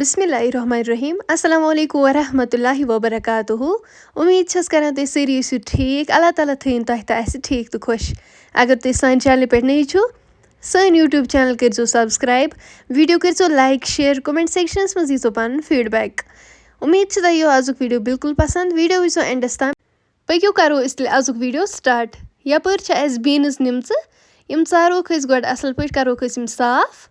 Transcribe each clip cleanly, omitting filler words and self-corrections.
बिस्मिल्लाहिर्रहमानिर्रहीम अस्सलामु अलैकुम वरहमतुल्लाहि वबरकातुहू उम्मीद छस करन तुम सारी ٲسِو ٹھیٖک اللہ تعالیٰ تھٲیِن تۄہہِ تہٕ اَسہِ ٹھیٖک تہٕ خۄش اگر تُہۍ سانہِ چینلہِ پٮ۪ٹھ نٔے چھُو سٲنۍ یوٗٹیوٗب چینل کٔرۍزیو سبسکرایب ویٖڈیو کٔرۍزیو لایک شِیَر کومٮ۪نٛٹ سیکشنَس منٛز ییٖزیو پَنُن فیٖڈبیک اُمید چھِ تۄہہِ یِیو آزُک ویٖڈیو بِلکُل پسنٛد ویٖڈیو وٕچھزیو اٮ۪نڈَس تام پٔکِو کَرو أسۍ تیٚلہِ آزُک ویٖڈیو سٹاٹ یَپٲرۍ چھِ اَسہِ بیٖنٕز نِمژٕ یِم ژاروکھ أسۍ گۄڈٕ اَصٕل پٲٹھۍ کَروکھ أسۍ یِم صاف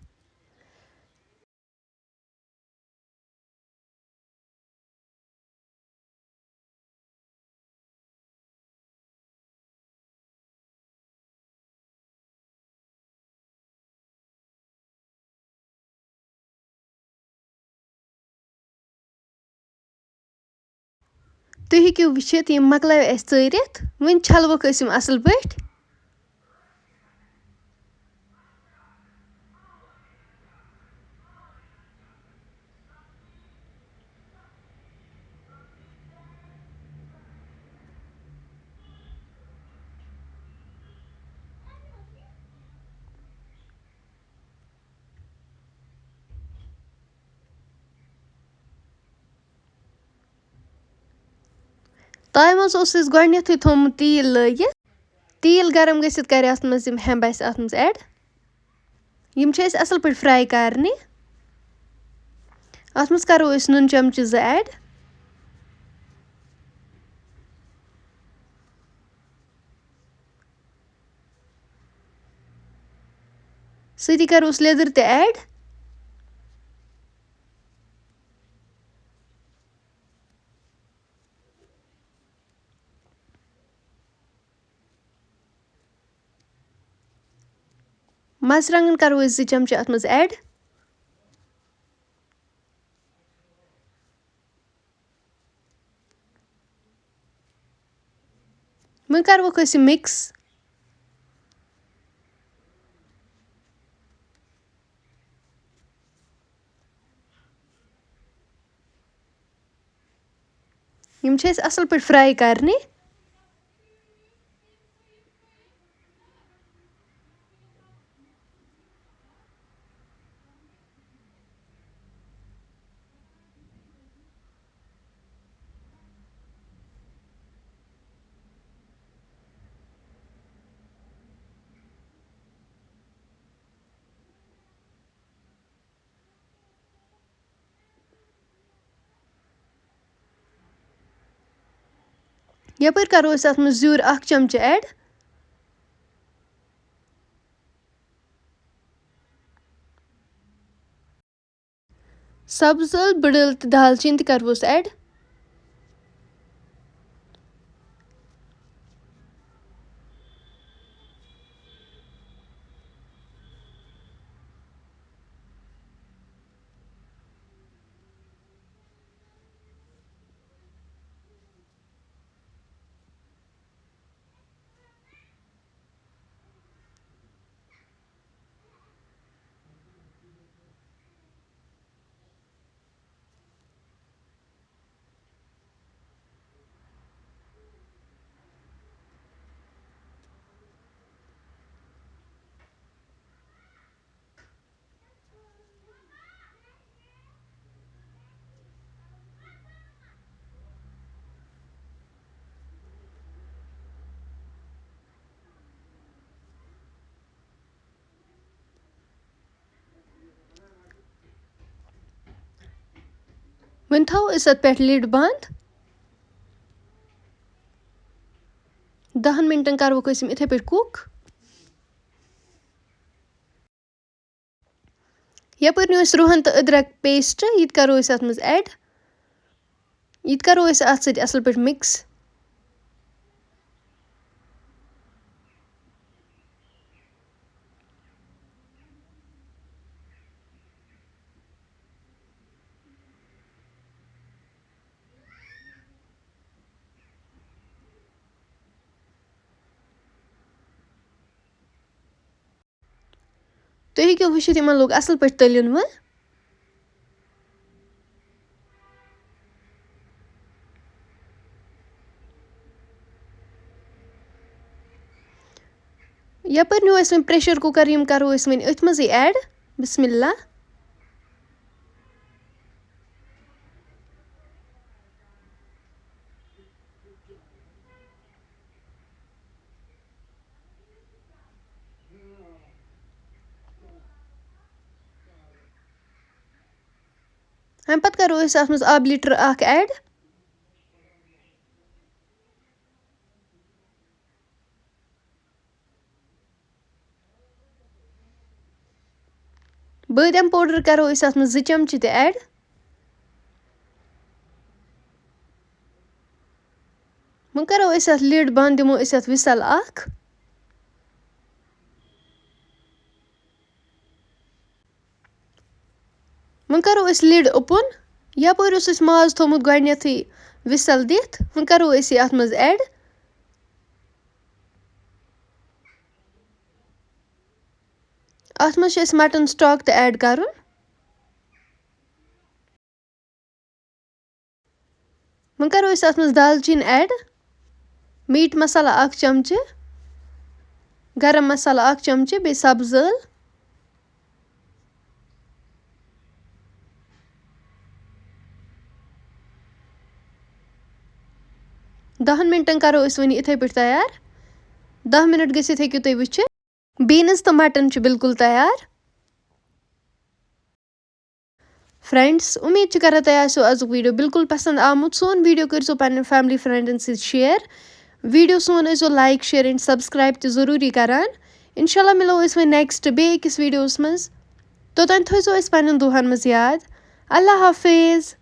تُہۍ ہیٚکِو وٕچھِتھ یِم مۄکلٲو اَسہِ ژٲرِتھ وۄنۍ چھَلوکھ أسۍ یِم اَصٕل پٲٹھۍ تایہِ منٛز اوس اَسہِ گۄڈٕنٮ۪تھٕے تھوٚمُت تیٖل لٲگِتھ تیٖل گرم گٔژھِتھ کَرِ اَتھ منٛز یِم ہٮ۪مبہٕ اَسہِ اَتھ منٛز اٮ۪ڈ یِم چھِ اَسہِ اَصٕل پٲٹھۍ فرٛاے کَرنہِ اَتھ منٛز کَرو أسۍ نُن چمچہٕ 2 اٮ۪ڈ سۭتی کَروس لیٚدٕر تہِ اٮ۪ڈ مرژٕوانٛگن کَرو أسۍ 2 چمچہٕ اَتھ منٛز اٮ۪ڈ وۄنۍ کَروکھ أسۍ یہِ مِکٕس یِم چھِ اَسہِ اَصٕل پٲٹھۍ فرٛاے کَرنہِ یَپٲرۍ کَرو أسۍ اَتھ منٛز زیُر 1 چمچہٕ اٮ۪ڈ سبٕز ٲلہٕ بٕڈ ٲلہٕ تہٕ دالچیٖن تہِ کَرہوس اٮ۪ڈ وۄنۍ تھاوو أسۍ اَتھ پٮ۪ٹھ لِڈ بنٛد 10 مِنٹَن کَروکھ أسۍ یِم یِتھَے پٲٹھۍ کُک یَپٲرۍ نیوٗ اَسہِ رُہن تہٕ أدرک پیسٹ یہِ تہِ کَرو أسۍ اَتھ منٛز اٮ۪ڈ یہِ تہِ کَرو أسۍ اَتھ سۭتۍ اَصٕل پٲٹھۍ مِکٕس تُہۍ ہیٚکِو وٕچھِتھ یِمن لوٚگ اَصٕل پٲٹھۍ تٔلیُن وۄنۍ یَپٲرۍ نیوٗ اَسہِ وۄنۍ پرٛیشَر کُکَر یِم کَرو أسۍ وۄنۍ أتھۍ منٛزٕے اٮ۪ڈ بِسمہِ اللہ اَمہِ پَتہٕ کَرو أسۍ اَتھ منٛز آبہٕ لیٖٹر اَکھ ایڈ. بٲدیان پوڈر کَرو أسۍ اَتھ منٛز 2 چمچہٕ تہِ ایڈ. وۄنۍ کَرو أسۍ اَتھ لِڈ بنٛد دِمو أسۍ اَتھ وِسَل اَکھ. وۄنۍ کَرو أسۍ لِڈ اوپُن. یَپٲرۍ اوس اَسہِ ماز تھوٚمُت گۄڈٕنٮ۪تھٕے وِسَل دِتھ. وۄنۍ کَرو أسۍ یہِ اَتھ منٛز ایڈ. اَتھ منٛز چھِ اَسہِ مَٹن سٹاک تہِ ایڈ کَرُن. وۄنۍ کَرو أسۍ اَتھ منٛز دالچیٖن ایڈ. میٖٹ مصالہ 1 چمچہٕ. گرم مصالہ 1 چمچہٕ. بیٚیہِ سبز ٲل. دہن مِنٹن کَرو أسۍ وۄنۍ یِتھَے پٲٹھۍ تیار. 10 مِنٹ گٔژھِتھ ہیٚکِو تُہۍ وٕچھِتھ. بیٖنٕز تہٕ مٹن چھُ بِلکُل تیار. فرٛٮ۪نٛڈٕس اُمید چھِ کران تۄہہِ آسیو آزُک ویٖڈیو بِلکُل پسنٛد آمُت. سون ویٖڈیو کٔرۍزیو پنٛنٮ۪ن فیملی فرٛٮ۪نٛڈن سۭتۍ شِیَر. ویٖڈیو سون ٲسۍزیو لایک شِیَر اینٛڈ سبسکرایب تہِ ضٔروٗری کران. اِنشاء اللہ مِلو أسۍ وۄنۍ نٮ۪کسٹ بیٚیہِ أکِس ویٖڈیوَس منٛز. توٚتام تھٲیزیو أسۍ پنٛنٮ۪ن دُعاہن منٛز یاد. اللہ حافظ.